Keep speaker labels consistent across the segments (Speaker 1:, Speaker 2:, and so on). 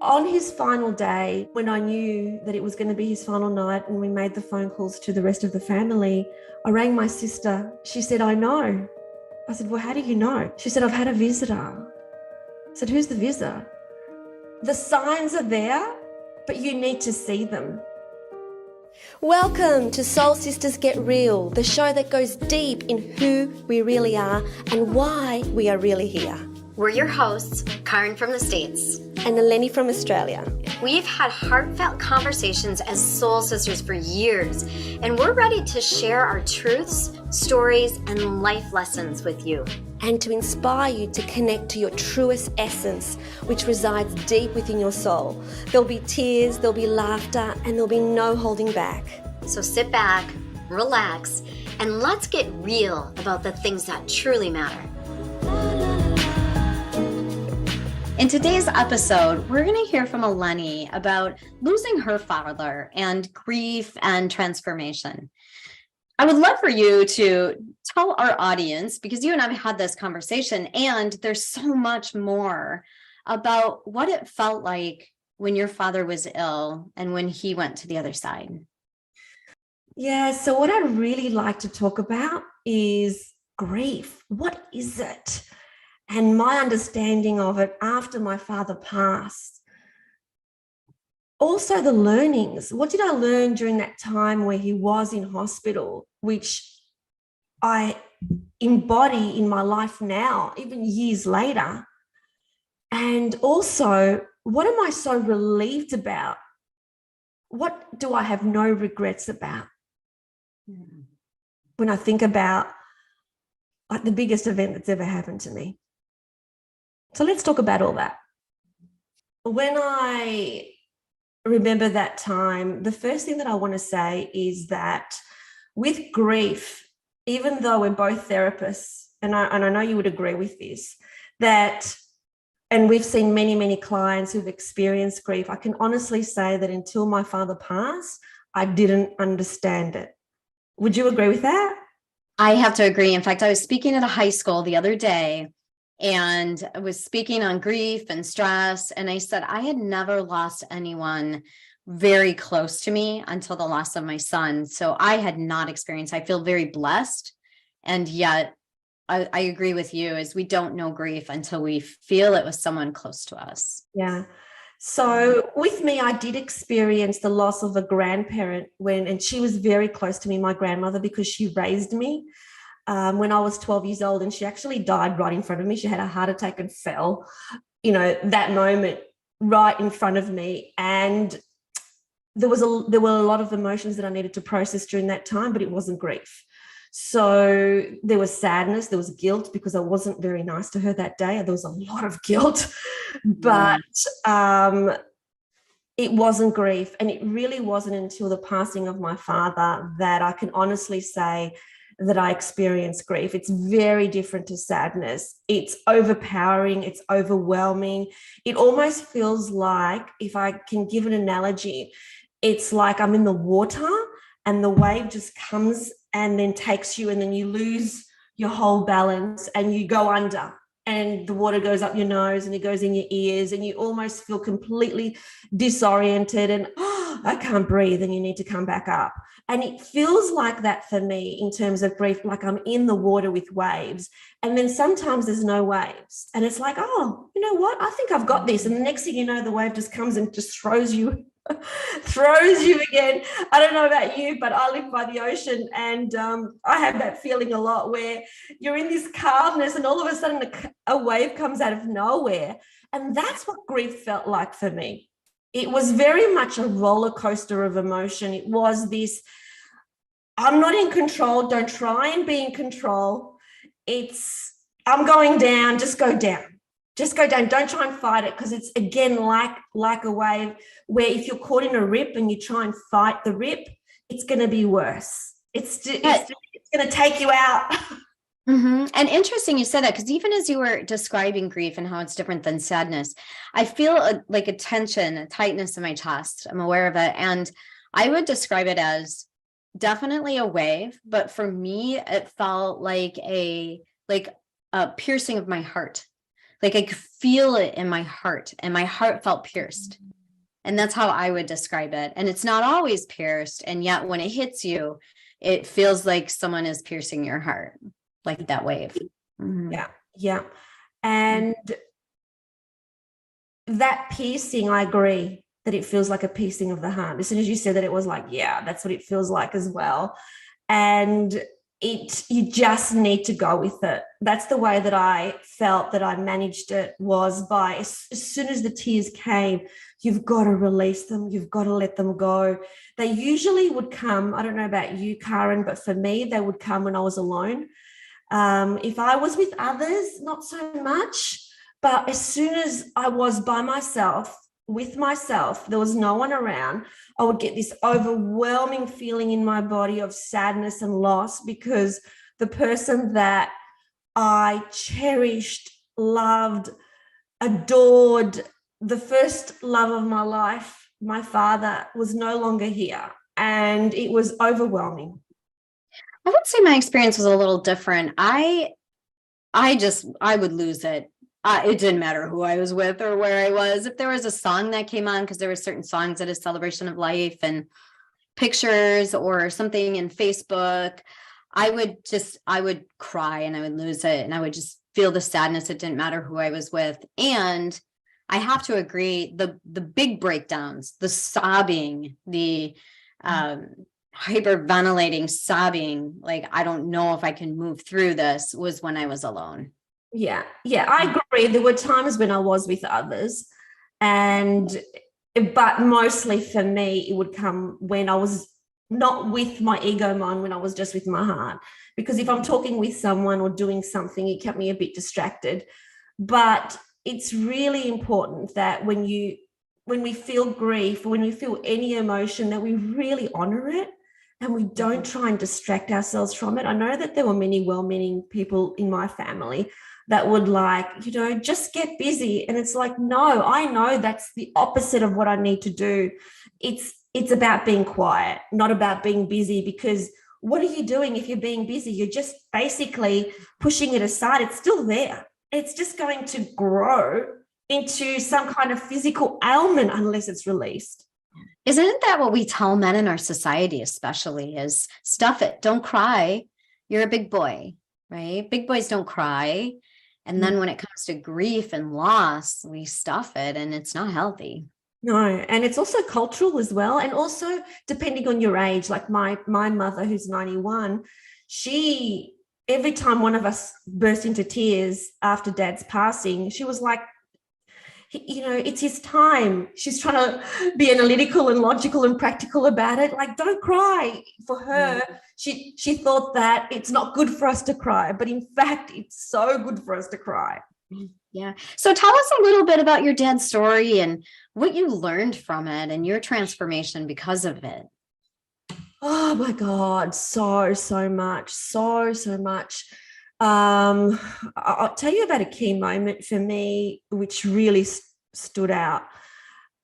Speaker 1: On his final day, when I knew that it was going to be his final night and we made the phone calls to the rest of the family, I rang my sister. She said, I know. I said, well, how do you know? She said, I've had a visitor. I said, who's the visitor? The signs are there, but you need to see them.
Speaker 2: Welcome to Soul Sisters Get Real, the show that goes deep in who we really are and why we are really here.
Speaker 3: We're your hosts, Karen from the States.
Speaker 2: And Eleni from Australia.
Speaker 3: We've had heartfelt conversations as soul sisters for years, and we're ready to share our truths, stories, and life lessons with you.
Speaker 2: And to inspire you to connect to your truest essence, which resides deep within your soul. There'll be tears, there'll be laughter, and there'll be no holding back.
Speaker 3: So sit back, relax, and let's get real about the things that truly matter. In today's episode, we're going to hear from Eleni about losing her father and grief and transformation. I would love for you to tell our audience, because you and I have had this conversation, and there's so much more about what it felt like when your father was ill and when he went to the other side.
Speaker 1: Yeah, so what I'd really like to talk about is grief. What is it? And my understanding of it after my father passed. Also the learnings. What did I learn during that time where he was in hospital, which I embody in my life now, even years later? And also, what am I so relieved about? What do I have no regrets about? When I think about like the biggest event that's ever happened to me. So let's talk about all that. When I remember that time, the first thing that I want to say is that with grief, even though we're both therapists, and I know you would agree with this, that, and we've seen many, many clients who've experienced grief, I can honestly say that until my father passed, I didn't understand it. Would you agree with that?
Speaker 3: I have to agree. In fact, I was speaking at a high school the other day, and I was speaking on grief and stress. And I said, I had never lost anyone very close to me until the loss of my son. So I had not experienced, I feel very blessed. And yet I agree with you, is we don't know grief until we feel it with someone close to us.
Speaker 1: Yeah. So with me, I did experience the loss of a grandparent and she was very close to me, my grandmother, because she raised me. When I was 12 years old, and she actually died right in front of me. She had a heart attack and fell, that moment right in front of me. And there were a lot of emotions that I needed to process during that time, but it wasn't grief. So there was sadness, there was guilt because I wasn't very nice to her that day. There was a lot of guilt, but it wasn't grief. And it really wasn't until the passing of my father that I can honestly say that I experienced grief. It's very different to sadness. It's overpowering, it's overwhelming. It almost feels like, if I can give an analogy, it's like I'm in the water and the wave just comes and then takes you, and then you lose your whole balance and you go under, and the water goes up your nose and it goes in your ears, and you almost feel completely disoriented and I can't breathe, and you need to come back up. And it feels like that for me in terms of grief, like I'm in the water with waves, and then sometimes there's no waves, and it's like, oh, you know what, I think I've got this, and the next thing you know, the wave just comes and just throws you again. I don't know about you, but I live by the ocean, and I have that feeling a lot, where you're in this calmness and all of a sudden a wave comes out of nowhere. And that's what grief felt like for me. It was very much a roller coaster of emotion. It was this, I'm not in control, don't try and be in control. It's, I'm going down, just go down. Just go down. Don't try and fight it, because it's, again, like a wave, where if you're caught in a rip and you try and fight the rip, it's going to be worse. It's going to take you out.
Speaker 3: Mm-hmm. And interesting you said that, because even as you were describing grief and how it's different than sadness, I feel like a tension, a tightness in my chest. I'm aware of it. And I would describe it as definitely a wave. But for me, it felt like a piercing of my heart. Like I could feel it in my heart, and my heart felt pierced. And that's how I would describe it. And it's not always pierced. And yet when it hits you, it feels like someone is piercing your heart, like that wave. Mm-hmm.
Speaker 1: Yeah. Yeah. And that piercing, I agree that it feels like a piercing of the heart. As soon as you said that, it was like, yeah, that's what it feels like as well. And you just need to go with it. That's the way that I felt that I managed it, was by as soon as the tears came, you've got to release them. You've got to let them go. They usually would come. I don't know about you, Karen, but for me, they would come when I was alone. If I was with others, not so much. But as soon as I was by myself, with myself, there was no one around, I would get this overwhelming feeling in my body of sadness and loss, because the person that I cherished, loved, adored, the first love of my life, my father, was no longer here. And it was overwhelming.
Speaker 3: I would say my experience was a little different. I would lose it. It didn't matter who I was with or where I was. If there was a song that came on, because there were certain songs at a celebration of life and pictures or something in Facebook, I would cry and I would lose it. And I would just feel the sadness. It didn't matter who I was with. And I have to agree, the big breakdowns, the sobbing, the hyperventilating, sobbing, like, I don't know if I can move through this, was when I was alone.
Speaker 1: Yeah, I agree. There were times when I was with others, but mostly for me, it would come when I was not with my ego mind, when I was just with my heart. Because if I'm talking with someone or doing something, it kept me a bit distracted. But it's really important that when we feel grief, or when we feel any emotion, that we really honor it and we don't try and distract ourselves from it. I know that there were many well-meaning people in my family that would just get busy. And it's like, no, I know that's the opposite of what I need to do. It's about being quiet, not about being busy, because what are you doing if you're being busy? You're just basically pushing it aside. It's still there. It's just going to grow into some kind of physical ailment unless it's released.
Speaker 3: Isn't that what we tell men in our society, especially, is stuff it, don't cry. You're a big boy, right? Big boys don't cry. And then when it comes to grief and loss, we stuff it, and it's not healthy.
Speaker 1: No, and it's also cultural as well. And also depending on your age, like my mother, who's 91, every time one of us burst into tears after Dad's passing, she was like, it's his time. She's trying to be analytical and logical and practical about it. Like, don't cry. For her, she thought that it's not good for us to cry, but in fact, it's so good for us to cry.
Speaker 3: Yeah. So tell us a little bit about your dad's story and what you learned from it and your transformation because of it.
Speaker 1: Oh my God, so much, so much. I'll tell you about a key moment for me, which really stood out.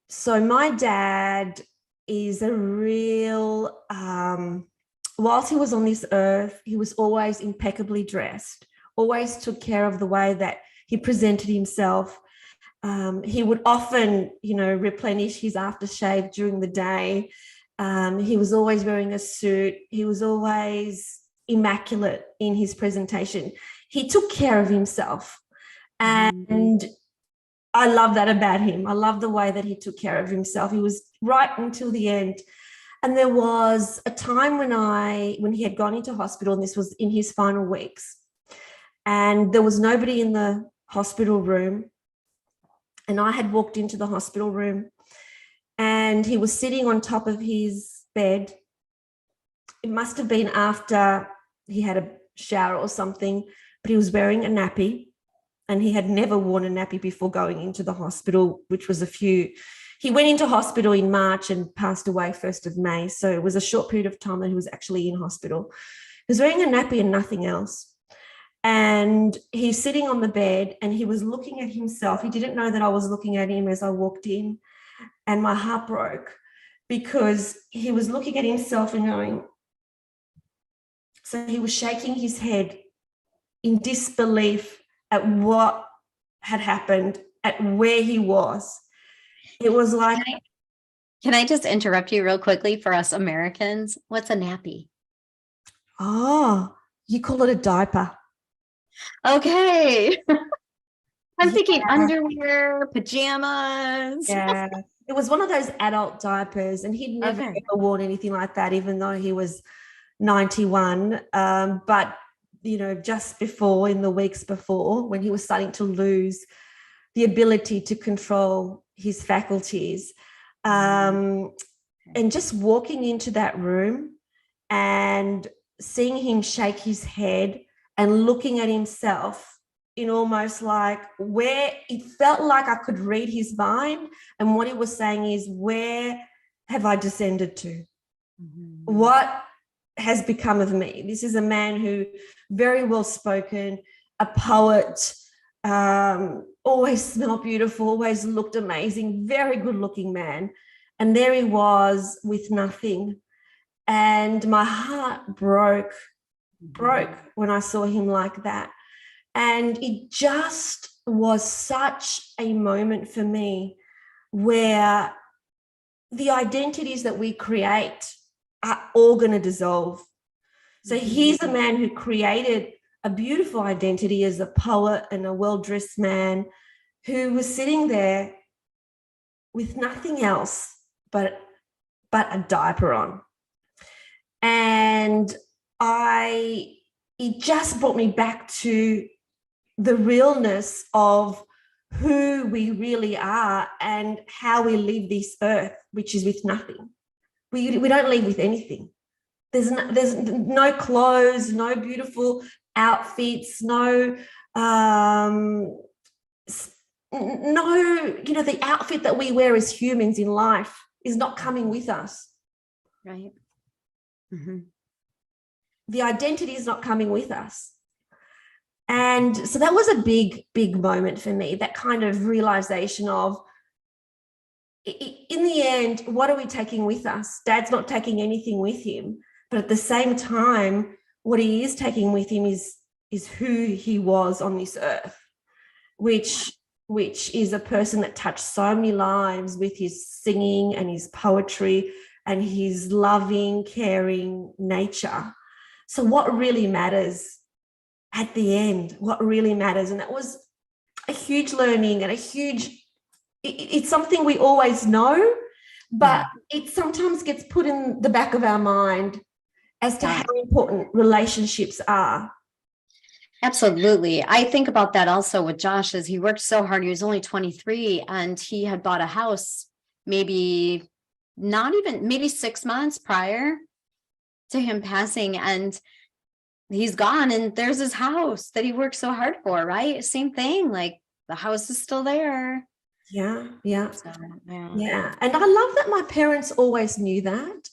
Speaker 1: So my dad is a real, whilst he was on this earth, he was always impeccably dressed, always took care of the way that he presented himself. He would often, replenish his aftershave during the day. He was always wearing a suit. He was always immaculate in his presentation. He took care of himself. And I love that about him. I love the way that he took care of himself. He was right until the end. And there was a time when he had gone into hospital, and this was in his final weeks, and there was nobody in the hospital room. And I had walked into the hospital room, and he was sitting on top of his bed. It must have been after he had a shower or something, but he was wearing a nappy, and he had never worn a nappy before going into the hospital, which was he went into hospital in March and passed away 1st of May. So it was a short period of time that he was actually in hospital. He was wearing a nappy and nothing else. And he's sitting on the bed, and he was looking at himself. He didn't know that I was looking at him as I walked in, and my heart broke, because he was looking at himself and going, so he was shaking his head in disbelief at what had happened at where he was. It was like,
Speaker 3: Can I just interrupt you real quickly for us Americans? What's a nappy?
Speaker 1: oh, you call it a diaper.
Speaker 3: Okay. I'm thinking
Speaker 1: Yeah.
Speaker 3: underwear, pajamas.
Speaker 1: Yeah. It was one of those adult diapers, and he'd never
Speaker 3: Okay.
Speaker 1: ever worn anything like that, even though he was 91. But, just before, in the weeks before, when he was starting to lose the ability to control his faculties, and just walking into that room and seeing him shake his head and looking at himself in almost like where it felt like I could read his mind. And what he was saying is, where have I descended to? What has become of me? This is a man who very well spoken, a poet, always smelled beautiful, always looked amazing, very good looking man. And there he was with nothing. And my heart broke when I saw him like that. And it just was such a moment for me where the identities that we create are all going to dissolve. So here's a man who created a beautiful identity as a poet and a well-dressed man who was sitting there with nothing else but a diaper on. And it just brought me back to the realness of who we really are and how we leave this earth, which is with nothing. We don't leave with anything. There's no clothes, no beautiful outfits, no, the outfit that we wear as humans in life is not coming with us.
Speaker 3: Right.
Speaker 1: The identity is not coming with us. And so that was a big, big moment for me, that kind of realization of, in the end, what are we taking with us? Dad's not taking anything with him, but at the same time, what he is taking with him is who he was on this earth, which is a person that touched so many lives with his singing and his poetry and his loving, caring nature. So what really matters at the end, what really matters? And that was a huge learning and it's something we always know, but it sometimes gets put in the back of our mind as to how important relationships are.
Speaker 3: Absolutely. I think about that also with Josh, as he worked so hard. He was only 23 and he had bought a house maybe 6 months prior to him passing, and he's gone and there's his house that he worked so hard for, right? Same thing, like the house is still there.
Speaker 1: Yeah.
Speaker 3: So,
Speaker 1: yeah. And I love that my parents always knew that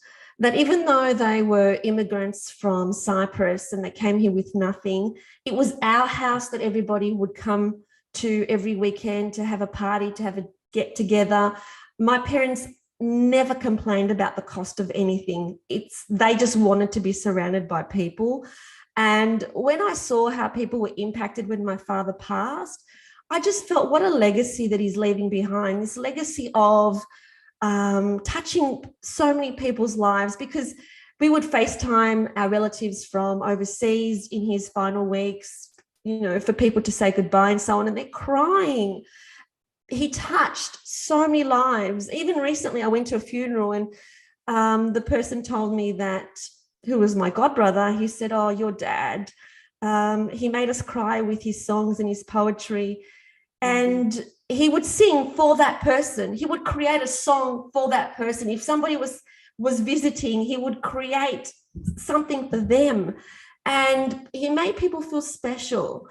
Speaker 1: even though they were immigrants from Cyprus and they came here with nothing, it was our house that everybody would come to every weekend to have a party, to have a get together. My parents never complained about the cost of anything. They just wanted to be surrounded by people. And when I saw how people were impacted when my father passed, I just felt what a legacy that he's leaving behind, this legacy of touching so many people's lives, because we would FaceTime our relatives from overseas in his final weeks, for people to say goodbye and so on, and they're crying. He touched so many lives. Even recently, I went to a funeral and the person told me that, who was my godbrother, he said, "Oh, your dad, he made us cry with his songs and his poetry." And he would sing for that person. He would create a song for that person. If somebody was visiting, he would create something for them. And he made people feel special.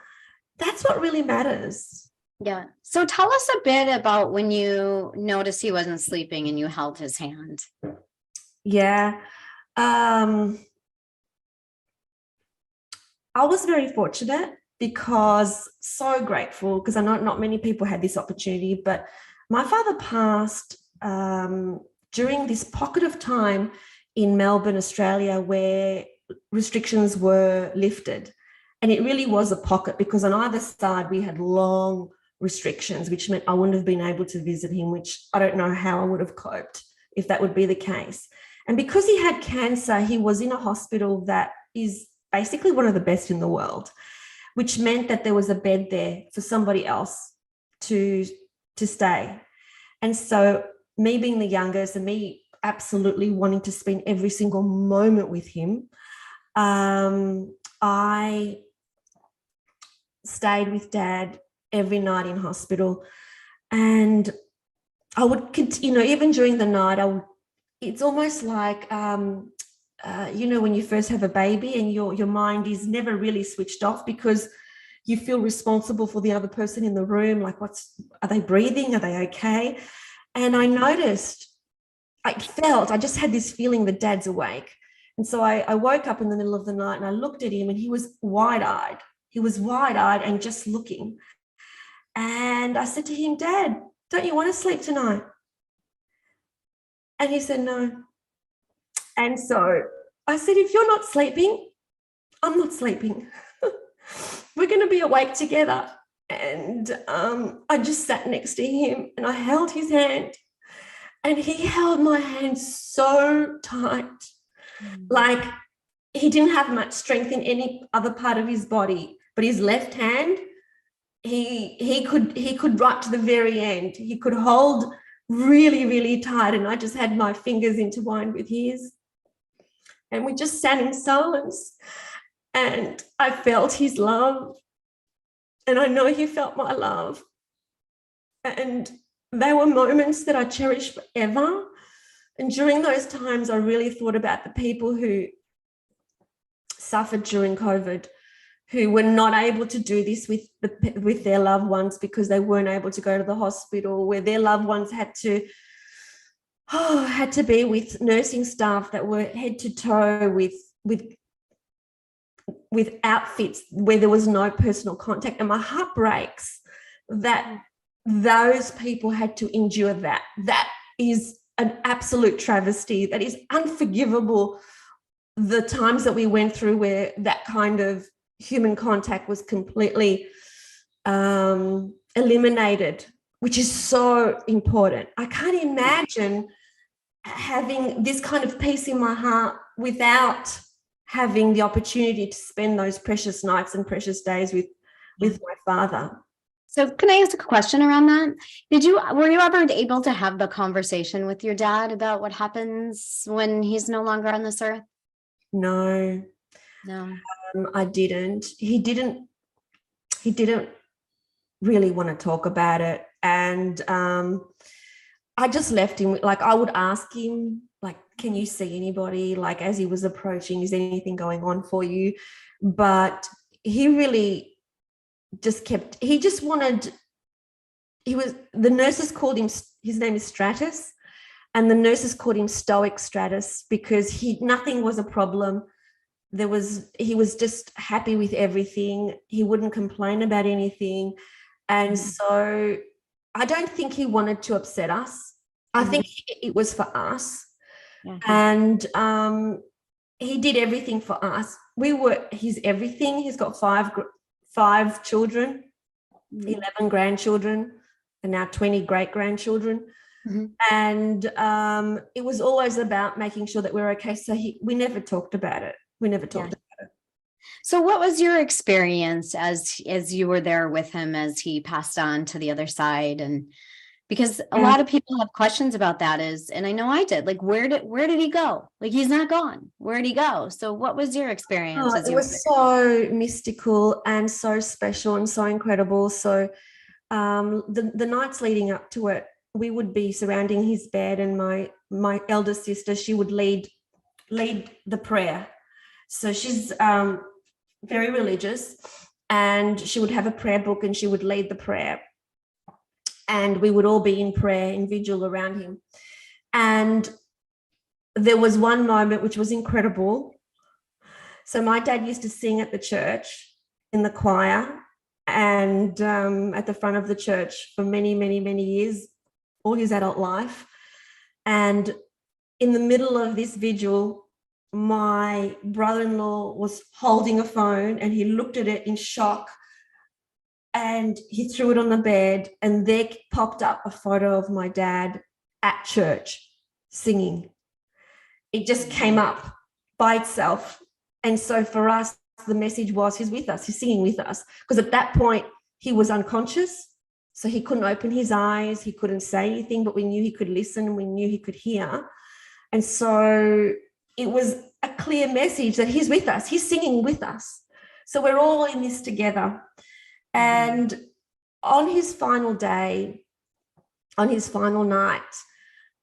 Speaker 1: That's what really matters.
Speaker 3: Yeah. So tell us a bit about when you noticed he wasn't sleeping and you held his hand.
Speaker 1: Yeah. I was very fortunate, because so grateful, because I know not many people had this opportunity, but my father passed during this pocket of time in Melbourne, Australia, where restrictions were lifted. And it really was a pocket, because on either side we had long restrictions, which meant I wouldn't have been able to visit him, which I don't know how I would have coped if that would be the case. And because he had cancer, he was in a hospital that is basically one of the best in the world, which meant that there was a bed there for somebody else to stay. And so me being the youngest and me absolutely wanting to spend every single moment with him, I stayed with Dad every night in hospital. And I would continue, even during the night, it's almost like, when you first have a baby and your mind is never really switched off because you feel responsible for the other person in the room. Like, are they breathing? Are they okay? And I noticed, I just had this feeling that Dad's awake. And so I woke up in the middle of the night and I looked at him and he was wide-eyed. He was wide-eyed and just looking. And I said to him, Dad, don't you want to sleep tonight? And he said, no. And so I said, if you're not sleeping, I'm not sleeping. We're going to be awake together. And I just sat next to him and I held his hand and he held my hand so tight. Like he didn't have much strength in any other part of his body, but his left hand, he could right to the very end. He could hold really, really tight. And I just had my fingers intertwined with his. And we just sat in silence. And I felt his love. And I know he felt my love. And they were moments that I cherish forever. And during those times, I really thought about the people who suffered during COVID, who were not able to do this with their loved ones because they weren't able to go to the hospital, where their loved ones had to be with nursing staff that were head to toe with outfits where there was no personal contact. And my heart breaks that those people had to endure that. That is an absolute travesty. That is unforgivable. The times that we went through where that kind of human contact was completely eliminated, which is so important. I can't imagine having this kind of peace in my heart without having the opportunity to spend those precious nights and precious days with my father.
Speaker 3: So can I ask a question around that? Were you ever able to have the conversation with your dad about what happens when he's no longer on this earth?
Speaker 1: No. I didn't. He didn't really want to talk about it. And I just left him. Like, I would ask him, like, can you see anybody? Like, as he was approaching, is anything going on for you? But he really just the nurses called him, his name is Stratus, and the nurses called him Stoic Stratus because nothing was a problem. He was just happy with everything. He wouldn't complain about anything. And so I don't think he wanted to upset us. I think it was for us. Yeah. And he did everything for us. We were his everything. He's got five children, 11 grandchildren, and now 20 great-grandchildren. And it was always about making sure that we're okay. So we never talked about it. About it.
Speaker 3: So what was your experience as you were there with him as he passed on to the other side? And because a lot of people have questions about that and I know I did, like, where did he go? Like, he's not gone. Where did he go? So what was your experience?
Speaker 1: It was so mystical and so special and so incredible. So the nights leading up to it, we would be surrounding his bed, and my elder sister, she would lead the prayer. So she's very religious, and she would have a prayer book and she would lead the prayer. And we would all be in prayer, in vigil around him. And there was one moment which was incredible. So my dad used to sing at the church in the choir and at the front of the church for many, many, many years, all his adult life. And in the middle of this vigil, my brother-in-law was holding a phone and he looked at it in shock. and he threw it on the bed, and there popped up a photo of my dad at church singing. It just came up by itself. And so for us, the message was, he's with us, he's singing with us. Because at that point, he was unconscious. So he couldn't open his eyes, he couldn't say anything, but we knew he could listen, and we knew he could hear. And so it was a clear message that he's with us, he's singing with us. So we're all in this together. And on his final day, on his final night,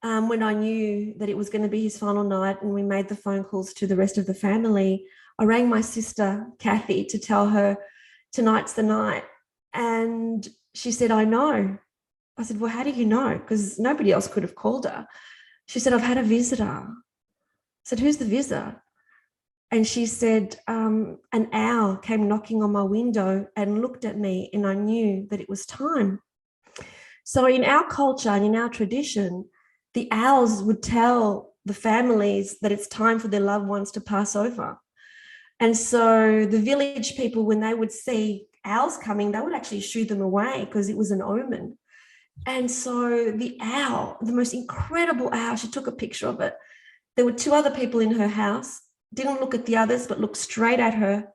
Speaker 1: when I knew that it was going to be his final night and we made the phone calls to the rest of the family, I rang my sister, Kathy, to tell her tonight's the night. And she said, I know. I said, well, how do you know? Because nobody else could have called her. She said, I've had a visitor. I said, who's the visitor? And she said, an owl came knocking on my window and looked at me, and I knew that it was time. So in our culture and in our tradition, the owls would tell the families that it's time for their loved ones to pass over. And so the village people, when they would see owls coming, they would actually shoo them away because it was an omen. And so the owl, the most incredible owl, she took a picture of it. There were 2 other people in her house, didn't look at the others, but looked straight at her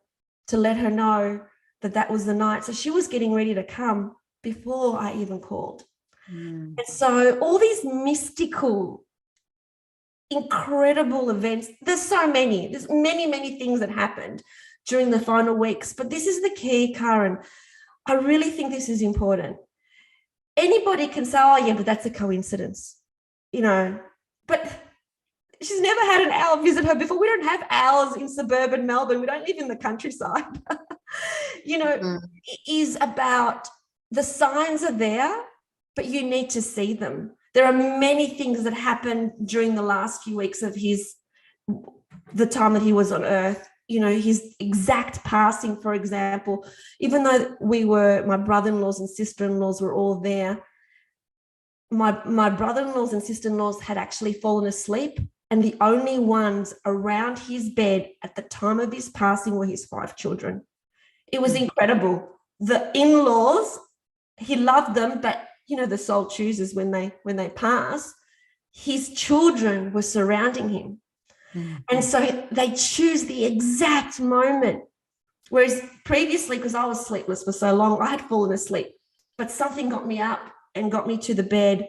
Speaker 1: to let her know that that was the night. So she was getting ready to come before I even called. And so all these mystical, incredible events, there's many things that happened during the final weeks, but this is the key, Karen. I really think this is important. Anybody can say, oh yeah, but that's a coincidence, but she's never had an owl visit her before. We don't have owls in suburban Melbourne. We don't live in the countryside. It is about the signs are there, but you need to see them. There are many things that happened during the last few weeks of the time that he was on earth. His exact passing, for example, even though my brother-in-laws and sister-in-laws were all there, my brother-in-laws and sister-in-laws had actually fallen asleep, and the only ones around his bed at the time of his passing were his 5 children. It was incredible. The in-laws, he loved them, but the soul chooses when they pass. His children were surrounding him. And so they choose the exact moment. Whereas previously, because I was sleepless for so long, I had fallen asleep, but something got me up and got me to the bed,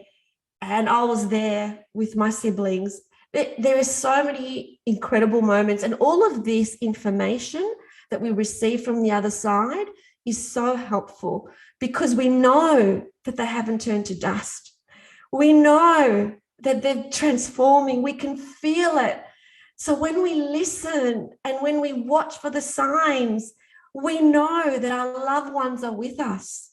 Speaker 1: and I was there with my siblings. There are so many incredible moments, and all of this information that we receive from the other side is so helpful, because we know that they haven't turned to dust. We know that they're transforming. We can feel it. So when we listen and when we watch for the signs, we know that our loved ones are with us.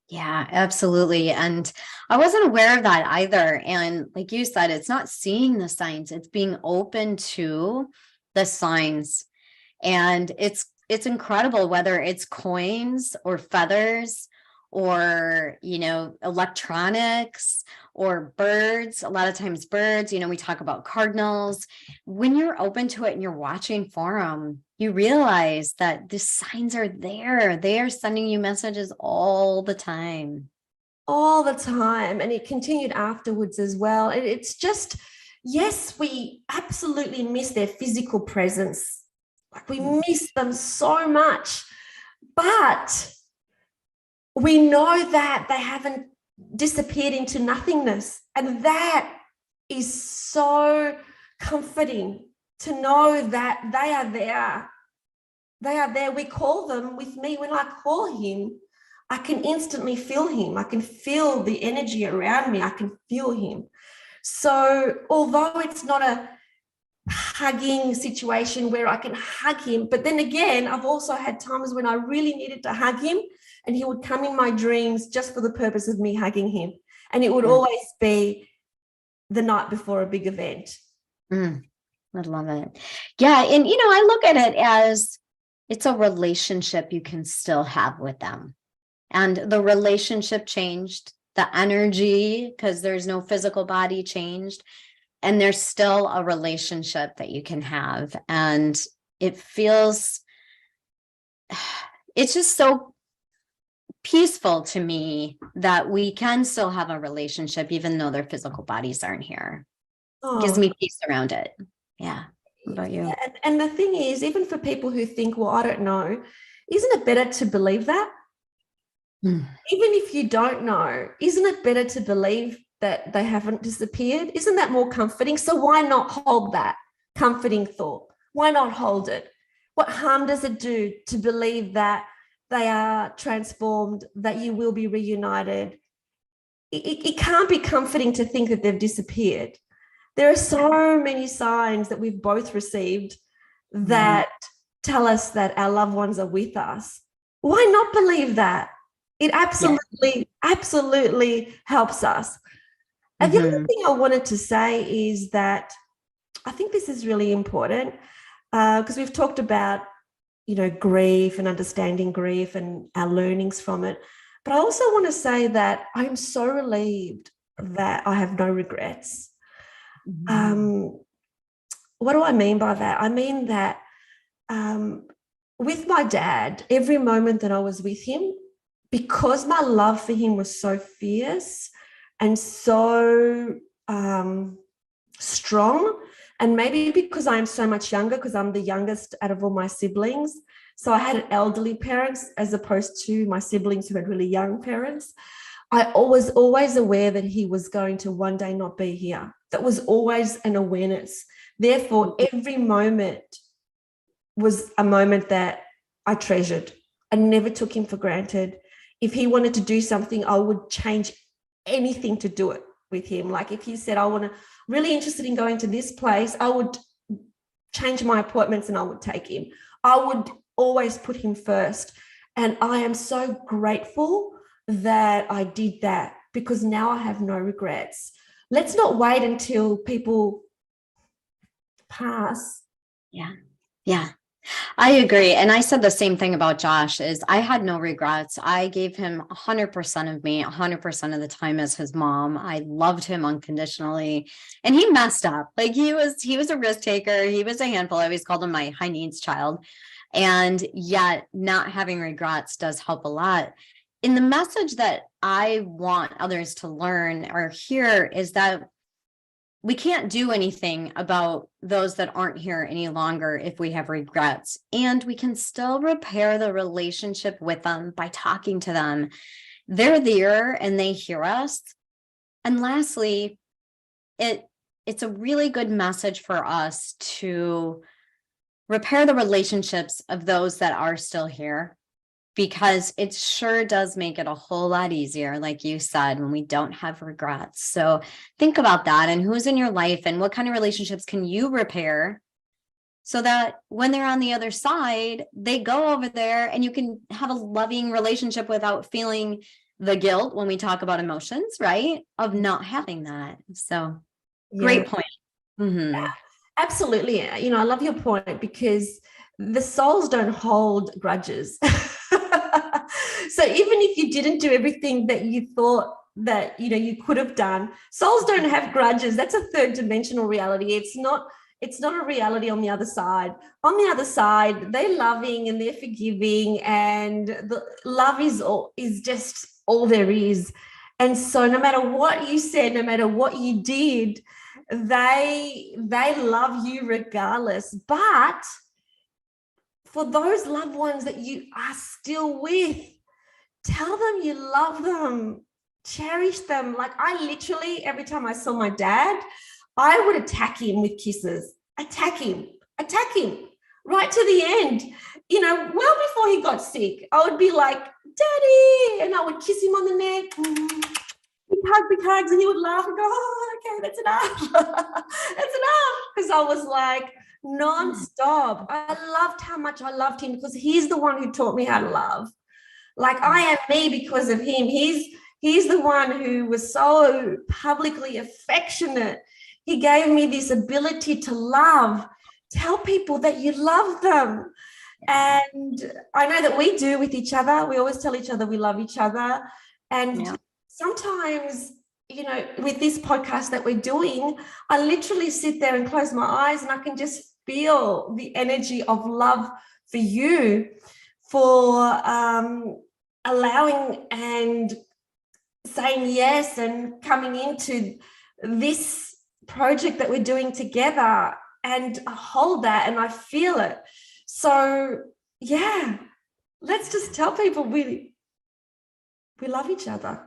Speaker 3: Yeah, absolutely. And I wasn't aware of that either. And like you said, it's not seeing the signs, it's being open to the signs. And it's incredible, whether it's coins or feathers or, electronics or birds. A lot of times birds, we talk about cardinals. When you're open to it and you're watching for them, you realize that the signs are there. They are sending you messages all the time.
Speaker 1: All the time. And it continued afterwards as well. And it's just, yes, we absolutely miss their physical presence. Like, we miss them so much. But we know that they haven't disappeared into nothingness. And that is so comforting to know that they are there. They are there. We call them with me. When I call him, I can instantly feel him. I can feel the energy around me. I can feel him. So although it's not a hugging situation where I can hug him, but then again, I've also had times when I really needed to hug him, and he would come in my dreams just for the purpose of me hugging him. And it would always be the night before a big event.
Speaker 3: I love it. Yeah. And, I look at it as it's a relationship you can still have with them. And the relationship changed, the energy, because there's no physical body, changed. And there's still a relationship that you can have. And it feels, it's just so peaceful to me that we can still have a relationship even though their physical bodies aren't here. Gives me peace around it. Yeah. What about you?
Speaker 1: And the thing is, even for people who think, well, I don't know, isn't it better to believe that? Even if you don't know, isn't it better to believe that they haven't disappeared? Isn't that more comforting? So why not hold that comforting thought? Why not hold it? What harm does it do to believe that they are transformed, that you will be reunited? It can't be comforting to think that they've disappeared. There are so many signs that we've both received that tell us that our loved ones are with us. Why not believe that? It absolutely helps us. And the other thing I wanted to say is that I think this is really important because we've talked about, grief and understanding grief and our learnings from it. But I also want to say that I'm so relieved that I have no regrets. What do I mean by that? I mean that with my dad, every moment that I was with him, because my love for him was so fierce and so strong, and maybe because I'm so much younger, because I'm the youngest out of all my siblings, so I had elderly parents as opposed to my siblings who had really young parents. I was always aware that he was going to one day not be here. That was always an awareness. Therefore, every moment was a moment that I treasured. I never took him for granted. If he wanted to do something, I would change anything to do it with him. Like if he said, really interested in going to this place, I would change my appointments and I would take him. I would always put him first. And I am so grateful that I did that because now I have no regrets. Let's not wait until people pass.
Speaker 3: Yeah. I agree. And I said the same thing about Josh is I had no regrets. I gave him 100% of me, 100% of the time as his mom. I loved him unconditionally and he messed up. Like he was a risk taker. He was a handful. I always called him my high needs child. And yet not having regrets does help a lot. And the message that I want others to learn or hear is that we can't do anything about those that aren't here any longer if we have regrets, and we can still repair the relationship with them by talking to them. They're there and they hear us. And lastly, it's a really good message for us to repair the relationships of those that are still here, because it sure does make it a whole lot easier, like you said, when we don't have regrets. So think about that and who's in your life and what kind of relationships can you repair so that when they're on the other side, they go over there and you can have a loving relationship without feeling the guilt when we talk about emotions, right? Of not having that. So great point.
Speaker 1: Yeah, absolutely. I love your point because the souls don't hold grudges. So even if you didn't do everything that you thought that you could have done, souls don't have grudges. That's a third dimensional reality. It's not a reality on the other side. On the other side, they're loving and they're forgiving, and the love is just all there is. And so no matter what you said, no matter what you did, they love you regardless. But for those loved ones that you are still with, tell them you love them, cherish them. Like I literally, every time I saw my dad, I would attack him with kisses, attack him right to the end. Well before he got sick, I would be like, Daddy, and I would kiss him on the neck, big hugs, and he would laugh and go, oh, okay, that's enough. That's enough. Because I was like non-stop. I loved how much I loved him because he's the one who taught me how to love. Like I am me because of him. He's the one who was so publicly affectionate. He gave me this ability to love. Tell people that you love them. And I know that we do with each other. We always tell each other we love each other. And sometimes, with this podcast that we're doing, I literally sit there and close my eyes and I can just feel the energy of love for you, for allowing and saying yes and coming into this project that we're doing together. And I hold that and I feel it. So yeah, let's just tell people we love each other.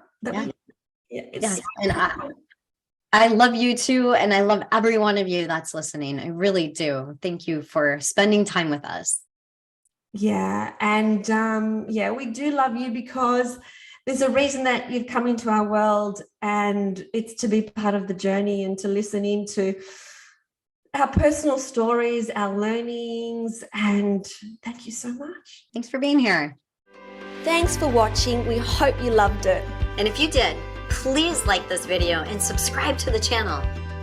Speaker 3: Yes. And I love you too. And I love every one of you that's listening. I really do. Thank you for spending time with us.
Speaker 1: Yeah. And we do love you because there's a reason that you've come into our world, and it's to be part of the journey and to listen into our personal stories, our learnings. And thank you so much.
Speaker 3: Thanks for being here.
Speaker 2: Thanks for watching. We hope you loved it.
Speaker 3: And if you did, please like this video and subscribe to the channel.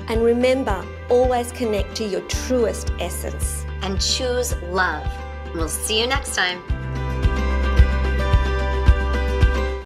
Speaker 2: And remember, always connect to your truest essence.
Speaker 3: And choose love. We'll see you next time.